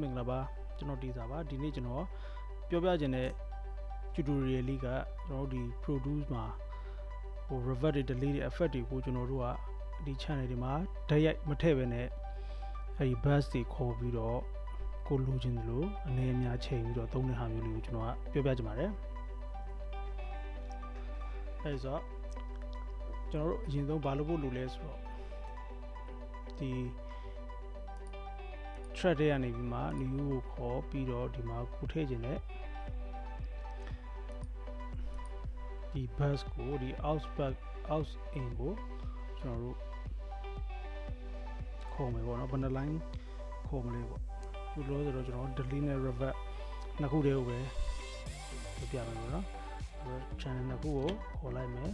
မင်္ဂလာပါကျွန်တော်ဒီစာပါဒီနေ့ကျွန်တော်ပြောပြခြင်းတဲ့ tutorial လေးကကျွန်တော်တို့ဒီ Protools မှာဟို revert တွေ delete တွေ effect တွေကိုကျွန်တော်တို့ကဒီ channel တွေမှာဓာတ်ရိုက်မထည့်ဘဲနဲ့အဲဒီ bus တွေခေါ်ပြီးတော့ကိုလိုချင်သလိုအနေအများချိန်ပြီးတော့သုံးတဲ့ဟာမျိုးလေးကိုကျွန်တော်ကပြောပြချင်ပါတယ်အဲဆိုကျွန်တော်တို့အရင်ဆုံးဘာလုပ်ဖို့လိုလဲဆိုတော့ဒီ thread တွေကနေပြီးမှ new ကိုခေါ်ပြီးတော့ဒီမှာကိုထည့်ခြင်းနဲ့ဒီ bus ကိုဒီ Aux in ကိုကျွန်တော်တို့ခေါ်မယ်ပေါ့နော်ဘယ်နှ line ခေါ်မလဲပေါ့ဒီလိုဆိုတော့ကျွန်တော် delete နဲ့ revert နှစ်ခုတည်းကိုပဲပြမယ်ပေါ့နော် channel နှစ်ခုကိုခေါ်လိုက်မယ်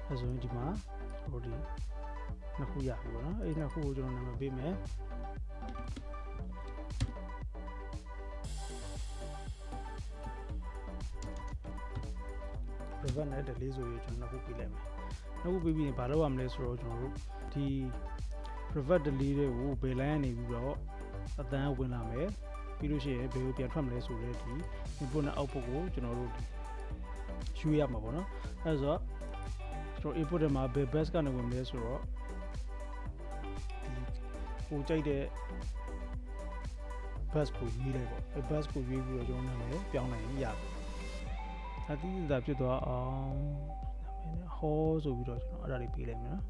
အဲဆိုရင်ဒီမှာကျွန်တော်ဒီနှစ်ခုရပြီပေါ့နော်အဲ့နှစ်ခုကိုကျွန်တော်နာမည်ပေးမယ်revert နဲ့ delete ဆိုရင်ကျွန်တော်နှစ်ခုပေးလိုက်မယ်နှစ်ခုပေးပြီးရင်ဘာလုပ်ရမလဲဆိုတော့ကျွန်တော်တို့ဒီ revert delete တွေကိုဘယ် line ကနေပြီးတော့အတန်းဝင်လာမယ်ပြီးလို့ရှိရင်ဘယ်ကိုပြန်ထွက်မလဲဆိုတော့ဒီ input နဲ့ output ကိုကျွန်တော်တို့ယူရမှာပေါ့နော်အဲဆိုတော့ကျွန်တော် input ထဲမှာဘယ် bus ကနေဝင်မလဲဆိုတော့ကိုကြိုက်တဲ့ bus ကိုရွေးလိုက်ပေါ့အဲ bus ကိုရွေးပြီးတော့ကျွန်တော်နာမည်ပြောင်းနိုင်ရင်ရပြီအတိအကျဖြစ်သွားအောင်နာမည်နဲ့ ဟောဆိုပြီးတော့ကျွန်တော်အဲ့ဒါလေးပေးလိုက်မယ်နော်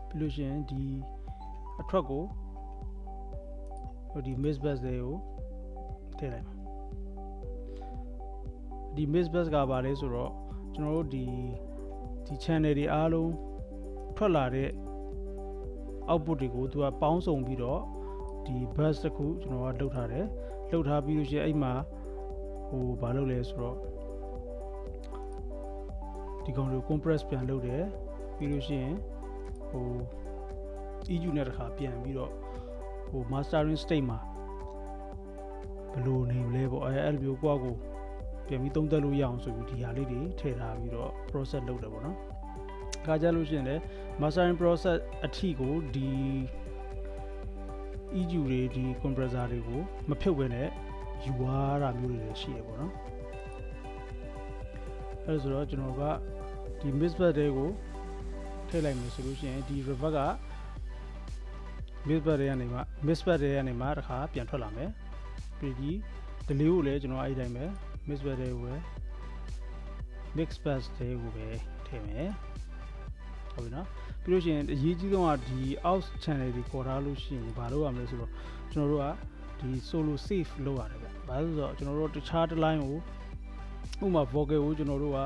ပြီးလို့ရှိရင်ဒီအထွက်ကိုဒီ miss bus တွေကိုထည့်လိုက်မှာဒီ miss bus ကဘာလဲဆိုတော့ကျွန်တော်တို့ဒီ channel တွေအားလုံးထွက်လာတဲ့ output တွေကိုသူကပေါင်းစုံပြီးတော့ဒီ bus တစ်ခုကျွန်တော်ကလှုပ်ထားတယ်လှုပ်ထားပြီးလို့ရှိရင်အဲ့မှာဟိုဘာလုပ်လဲဆိုတော့ဒီကောင်ကို compress ပြန်လုပ်တယ်ပြီးလို့ရှိရင်ဟို EU နဲ့တစ်ခါပြန်ပြီးတော့ဟို mastering state မှာဘယ်လိုနေလဲပေါ့အဲ့လိုမျိုးကိုယ့်ကိုပြန်ပြီးသုံးသပ်လို့ရအောင်ဆိုပြီးဒီဟာလေးတွေထည့်ထားပြီးတော့ process လုပ်တယ်ပေါ့နော်ခါကြလို့ရှိရင်လည်း mastering process အထိကိုဒီ EU တွေဒီ compressor တွေကိုမဖြုတ်ဘဲနဲ့ယူရတာမျိုးတွေရှိရပေါ့နော်အဲဆိုတော့ကျွန်တော်ကဒီ miss bus တွေကိုထည့်လိုက်မယ်ဆိုလို့ရှိရင်ဒီ revert က miss bus တွေကနေမှတစ်ခါပြန်ထွက်လာမယ်ပြီးဒီ delete ကိုလည်းကျွန်တော်အဲ့ဒီတိုင်းပဲ miss bus တွေကိုပဲ mix bus တွေကိုပဲထည့်မယ်ဟုတ်ပြီနော်ပြီးလို့ရှိရင်အရေးကြီးဆုံးကဒီ Aux channel တွေခေါ်ထားလို့ရှိရင်ဘာလုပ်ရမလဲဆိုတော့ကျွန်တော်တို့ကဒီ solo save လုပ်ရတယ်ဗျဘာလို့ဆိုတော့ကျွန်တော်တို့တခြားတစ် line ကိုဥပမာ vocal ကိုကျွန်တော်တို့က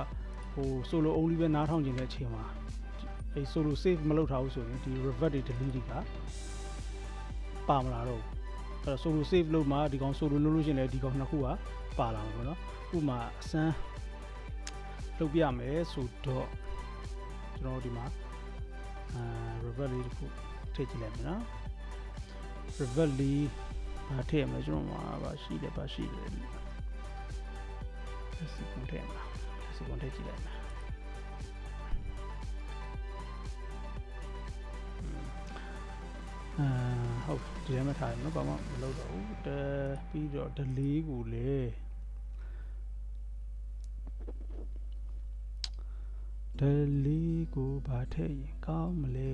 ဟို solo only ပဲနားထောင်ခြင်းတဲ့အချိန်မှာအဲ solo save မလုပ်ထားဘူးဆိုရင်ဒီ revert တွေ delete တွေကပါမလာတော့ဘူးအဲ့တော့ solo save လုပ်မှဒီကောင် solo လုပ်လို့ရှိရင်လည်းဒီကောင်နှစ်ခုကပါလာမှာပေါ့နော်ဥပမာအစမ်းလုပ်ပြမယ်ဆိုတော့ကျွန်တော်ဒီမှာrevert လေးတစ်ခုထည့်ကြည့်လိုက်မယ်နော် revert လေးထည့်ရမယ်ကျွန်တော်မှာပါရှိတယ်လက်စီကွန်ထည့်မှာလက်စီကွန်ထည့်ကြည့်လိုက်မယ်ဟုတ်ဒီထဲမှာထားရမယ်နော်ဘာမှမလုပ်တော့ဘူးပြီးတော့ delete ကိုလည်းdelete ကိုဘာထည့်ရင်ကောင်းမလဲ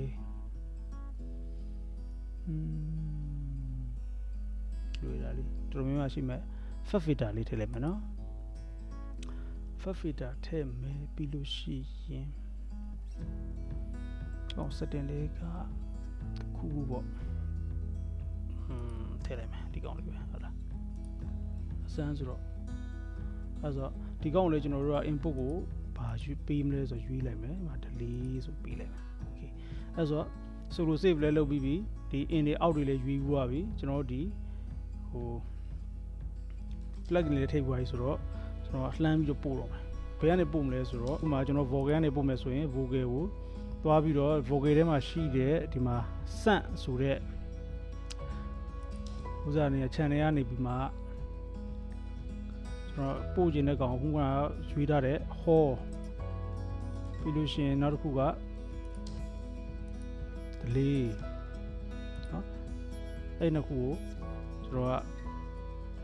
တွေ့တာလေးတော်တော်များများရှိမဲ့ fat filter လေးထည့်လိုက်မယ်နော် fat filter ထည့်မယ်ပြီးလို့ရှိရင်setting လေးကခုပေါ့ထည့်လိုက်မယ်ဒီကောင်လေးပဲဟုတ်လားအစမ်းဆိုတော့အဲဆိုဒီကောင်လေးကျွန်တော်တို့က input ကိုဘာရွေးပေးမလဲဆိုရွေးလိုက်မယ်ဒီမှာ delete ဆိုပေးလိုက်မယ် okay အဲဆို solo save လည်းလုပ်ပြီးပြီဒီ in တွေ out တွေလည်းရွေးပြီးပြီကျွန်တော်တို့ဒီဟို plugin လေးထည့်ပြီးပြီဆိုတော့ကျွန်တော်လှမ်းပြီးတော့ပို့တော့မယ်ဘယ်ကနေပို့မလဲဆိုတော့ဥပမာကျွန်တော် vocal ကနေပို့မယ်ဆိုရင် vocal ကိုသွားပြီးတော့ vocal ထဲမှာရှိတဲ့ဒီမှာ send ဆိုတဲ့ဥစားနေ channel ကနေပြီးမှကျွန်တော်ပို့ခြင်းတဲ့ကောင်ခုကရွေးထားတဲ့ hall ပြီးလို့ရှိရင်နောက်တစ်ခုက delay နော်အဲ့နှစ်ခုကိုကျွန်တော်က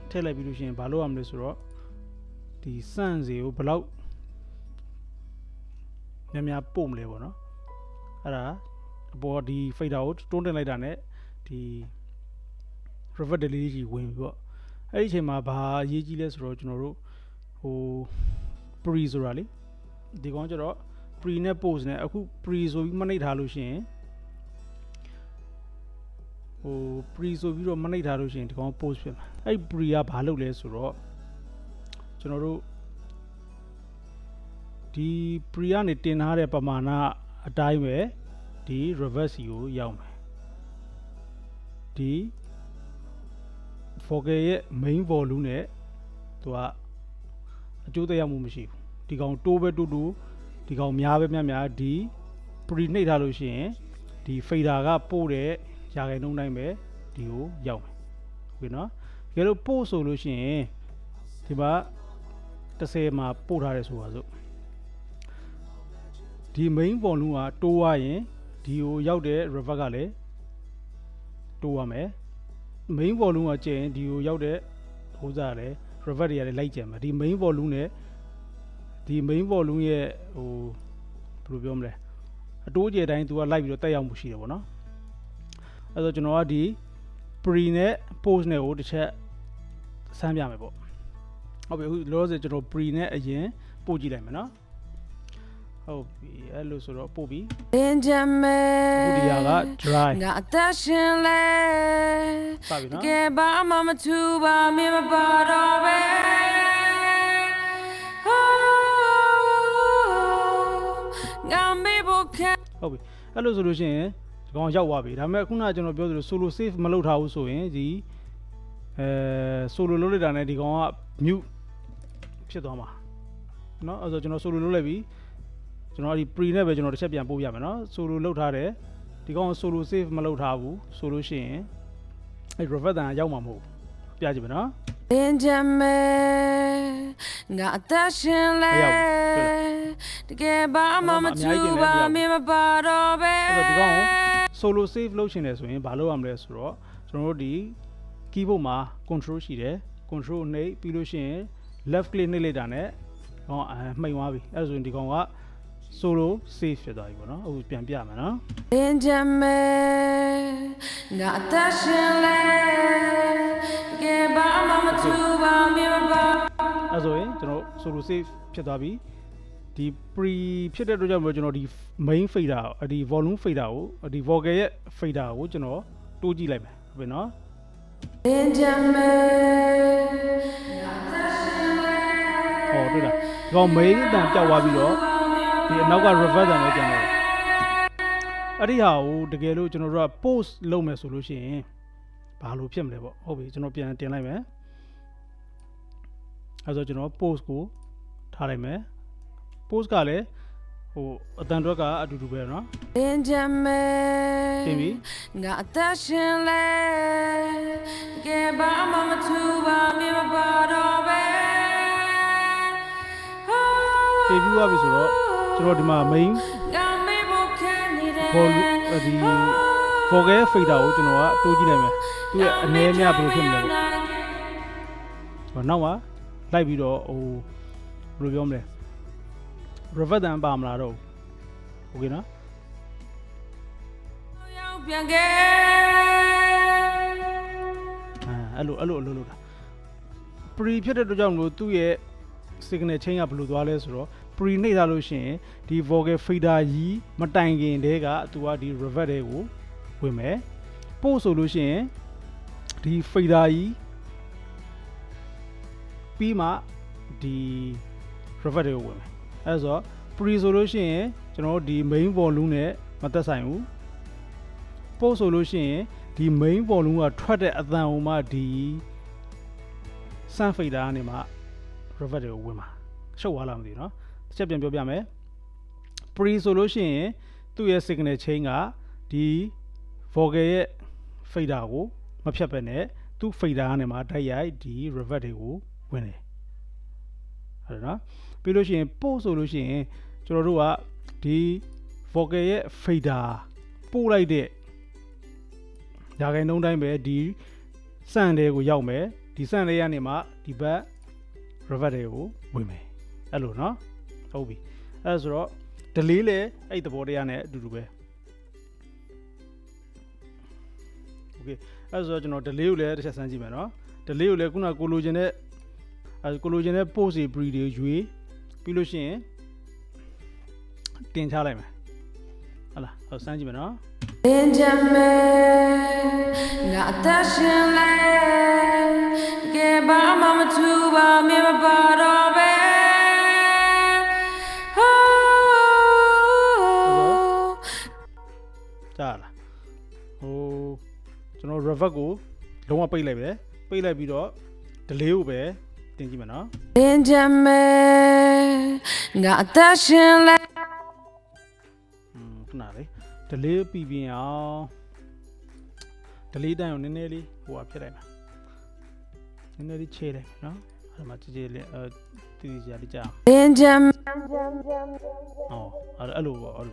ထည့်လိုက်ပြီးလို့ရှိရင်ဘာလုပ်ရမလဲဆိုတော့ဒီစန့်စီကိုဘယ်လောက်များပို့မလဲပေါ့နော်အဲ့ဒါအပေါ်ဒီ fader ကိုတွန်းတင်လိုက်တာနဲ့ဒီ revert delay ကြီးဝင်ပြီးပေါ့အဲ့ဒီအချိန်မှာဘာအရေးကြီးလဲဆိုတော့ကျွန်တော်တို့ဟို pre ဆိုတာလေဒီကောင်ကျတော့ pre နဲ့ post နဲ့အခု pre ဆိုပြီးမနှိပ်ထားလို့ရှိရင်ဟို pre ဆိုပြီးတော့မနှိပ်ထားလို့ရှိရင်ဒီကောင် post ဖြစ်မှာအဲ့ pre ကဘာလုပ်လဲဆိုတော့ကျွန်တော်တို့ဒီ pre ကနေတင်ထားတဲ့ပမာဏအတိုင်းပဲဒီ reverse ကိုရောက်မယ်ဒီ vocal ရဲ့ main volume နဲ့သူကအကျိုးသက်ရောက်မှုမရှိဘူးဒီကောင်တိုးပဲတိုးဒီကောင်များပဲများဒီ pre နှိပ်ထားလို့ရှိရင်ဒီ fader ကပို့တဲ့ရာခိုင်နှုန်းတိုင်းပဲဒီကိုရောက်မယ်ဟုတ်ပြီနော်တကယ်လို့ပို့ဆိုလို့ရှိရင်ဒီမှာ30မှာပို့ထားတယ်ဆိုပါစို့ဒီ main volume ကတိုးသွားရင်ဒီကိုရောက်တဲ့ reverb ကလည်းတိုးရမယ် main volume ကကျရင်ဒီကိုရောက်တဲ့ဟိုစားလည်း reverb တွေကလည်းလိုက်ကျန်မယ်ဒီ main volume နဲ့ဒီ main volume ရဲ့ဟိုဘယ်လိုပြောမလဲအတိုးကျတိုင်းသူကလိုက်ပြီးတော့တက်ရောက်မှုရှိတယ်ပေါ့နော်အဲ့တော့ကျွန်တော်ကဒီ pre နဲ့ post နဲ့ကိုတစ်ချက်စမ်းပြမယ်ပေါ့ဟုတ်ပြီအခုလောလောဆယ်ကျွန်တော် pre နဲ့အရင်ပို့ကြည့်လိုက်မယ်နော်ဟုတ်ပြီအဲ့လိုဆိုတော့ပို့ပြီအခုဒီဟာက dry ငါအသက်ရှင်လဲစပြီနော်ကဲဘာမှမထူပါမင်းမပါတော့ပဲငါမေးဖို့ခံဟုတ်ပြီအဲ့လိုဆိုလို့ရှိရင်ဒီကောင်ရောက်သွားပြီဒါပေမဲ့ခုနကကျွန်တော်ပြောသလို solo save မလုပ်ထားဘူးဆိုရင်ဒီsolo လုပ်လိုက်တာနဲ့ဒီကောင်က mute ဖြစ်သွားမှာเนาะအဲ့တော့ကျွန်တော် solo လုပ်လိုက်ပြီကျွန်တော်ဒီ pre နဲ့ပဲကျွန်တော်တစ်ချက်ပြန်ပို့ပြမယ်เนาะ solo လုပ်ထားတယ်ဒီကောင် solo save မလုပ်ထားဘူးဆိုလို့ရှိရင်အဲ့ revert တန်ရောက်မှာမဟုတ်ပြကြည့်မယ်เนาะငါအသက်ရှင်လဲတကယ်ဘာမှမထူပါမင်းမပါတော့ပဲအဲ့တော့ဒီကောင် solo save လုပ်ချင်တယ်ဆိုရင်ဘာလုပ်ရမလဲဆိုတော့ကျွန်တော်တို့ဒီ keyboard မှာ control ရှိတယ် control နှိပ်ပြီးလို့ရှိရင် left click နှိပ်လိုက်တာနဲ့ဟောမှိန်သွားပြီအဲ့ဒါဆိုရင်ဒီကောင်က solo save ဖြစ်သွားပြီပေါ့နော်အခုပြန်ပြမယ်နော်ငါအသက်ရှင်လဲကဲဘာမှမထူပါမင်းမပါအဲ့ဆိုရင်ကျွန်တော် solo save ဖြစ်သွားပြီဒီ pre ဖြစ်တဲ့အတွက်ကြောင့်ကျွန်တော်ဒီ main fader ဒီ volume fader ကိုဒီ vocal ရဲ့ fader ကိုကျွန်တော်တိုးကြည့်လိုက်မယ်ဟုတ်ပြီနော်ဟောတွေ့လားဒီကောင် main အတန်ပြောက်သွားပြီးတော့ဒီအနောက်က reverb တန်လည်းကျန်တယ်အဲ့ဒီဟာကိုတကယ်လို့ကျွန်တော်တို့က post လုပ်မယ်ဆိုလို့ရှိရင်ဘာလို့ဖြစ်မလဲပေါ့ဟုတ်ပြီကျွန်တော်ပြန်တင်လိုက်မယ်အဲ့ဆိုကျွန်တော် post ကိုထားလိုက်မယ် post ကလည်းဟိုအတန်တော့ကအတူတူပဲเนาะတင်ပြီငါအသက်ရှင်လဲကဲဘာမှမထူပါမင်းမပါတော့ပဲတင်ပြီးသွားပြီဆိုတော့ကျွန်တော်ဒီမှာ main volume ဒီ vocal fader ကိုကျွန်တော်ကတိုးကြည့်လိုက်မယ်သူရဲ့အနည်းများဘယ်လိုဖြစ်မလဲပေါ့နောက်မှာလိုက်ပြီးတော့ဟိုဘယ်လိုပြောမလဲ reverb တန်ပါမလားတော့โอเคနော်အဲ့လိုလုပ်တာ pre ဖြစ်တဲ့အတွက်ကြောင့်လို့သူ့ရဲ့ signal chain ကဘယ်လိုသွားလဲဆိုတော့ pre နှိပ်ထားလို့ရှိရင်ဒီ vocal fader ကြီးမတိုင်ခင်တည်းကသူကဒီ reverb တွေကိုဝင်မယ်ပို့ဆိုလို့ရှိရင်ဒီ fader ကြီးပြီးမှဒီ reverb တွေကိုဝင်မယ်အဲ့ဆို pre ဆိုလို့ရှိရင်ကျွန်တော်တို့ဒီ main volume နဲ့မသက်ဆိုင်ဘူးပို့ဆိုလို့ရှိရင်ဒီ main volume ကထွက်တဲ့အသံဟိုမှဒီ sound fader ကနေမှ reverb တွေကိုဝင်မှာရှုပ်သွားလားမသိဘူးเนาะတစ်ချက်ပြန်ပြောပြမယ် pre ဆိုလို့ရှိရင်သူ့ရဲ့ signal chain ကဒီ vocal ရဲ့ fader ကိုမဖြတ်ဘဲနဲ့သူ့ fader ကနေမှတိုက်ရိုက်ဒီ reverb တွေကိုဝင်တယ်ဟုတ်တယ်เนาะပြီးလို့ရှိရင် post ဆိုလို့ရှိရင်ကျွန်တော်တို့ကဒီ vocal ရဲ့ fader ပို့လိုက်တဲ့ဒါခိုင်နှုန်းတိုင်းပဲဒီစန့်တွေကိုရောက်မယ်ဒီစန့်လေးကနေမှဒီဘက် revert တွေကိုဝင်မယ်အဲ့လိုနော်ဟုတ်ပြီအဲ့ဆိုတော့ delay လဲအဲ့သဘောတရားနဲ့အတူတူပဲ okay အဲ့ဆိုတော့ကျွန်တော် delay ကိုလည်းတစ်ချက်စမ်းကြည့်မယ်နော် delay ကိုလည်းခုနကိုလိုချင်တဲ့ post တွေ pre တွေရွေးပြီးလို့ရှိရင်တင်ချလိုက်မယ်ဟုတ်လားဟုတ်စမ်းကြည့်မယ်နော် ငါအသက်ရှင်လဲကဲဘာမှမထူပါမင်းမပါတော့ပဲကြားလားဟိုကျွန်တော် revert ကိုလုံးဝပိတ်လိုက်ပဲပိတ်လိုက်ပြီးတော့ delay ကိုပဲတင်ကြည့်မယ်နော်ငါအသက်ရှင်လဲခဏလေး delay ပြီးပြင်အောင် delay တိုင်းကိုနည်းနည်းလေးဟိုဖြစ်လိုက်မှာနည်းနည်းလေးချေလိုက်နော်အဲ့မှာကြည်လေးတီးကြလေးကြာအောင်အဲ့လိုပေါ့အဲ့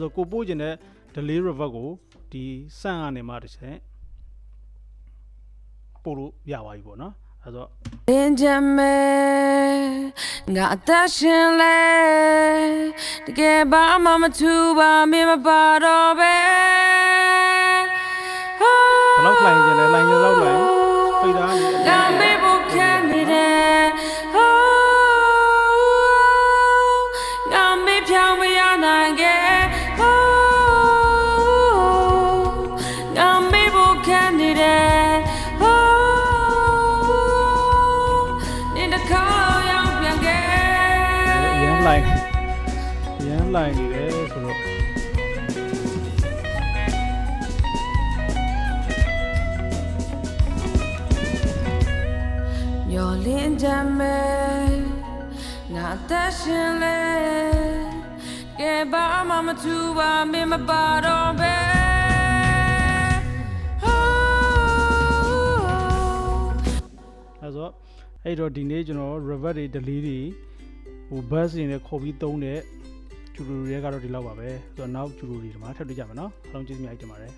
ဆိုကိုပို့ကျင်တဲ့ delay revert ကိုဒီစန့်ကနေမှတစ်ချက်ပို့လို့ရပါပြီပေါ့နော်အဲ့တော့ငါအသက်ရှင်လဲတကယ်ဘာမှမထူပါမင်းမပါတော့ပဲဘလောက်လှိုင်းကျင်လဲလှိုင်းကျလောက်လှိုင်းဖိတ်တာနေငါမေးဖို့ခံနေတယ်ငါမေးဖြောင်းမရနိုင်ခဲ့ငါမေးဖို့ခံနေတယ်လိုက်နေတယ်ဆိုတော့မျောလင်းကြမယ်ငါသက်ရှင်လဲကဲဘာမှမထူပါမင်းမပါတော့ပဲအဲ့တော့ဒီနေ့ကျွန်တော် revert တွေ delay တွေဟို bus တွေနဲ့ခေါ်ပြီးသုံးတဲ့ကျူတူတွေကတော့ဒီလောက်ပါပဲဆိုတော့နောက်ကျူတူတွေဒီမှာထပ်တွေ့ကြမယ်နော်အားလုံးကျေးဇူးများတင်ပါတယ်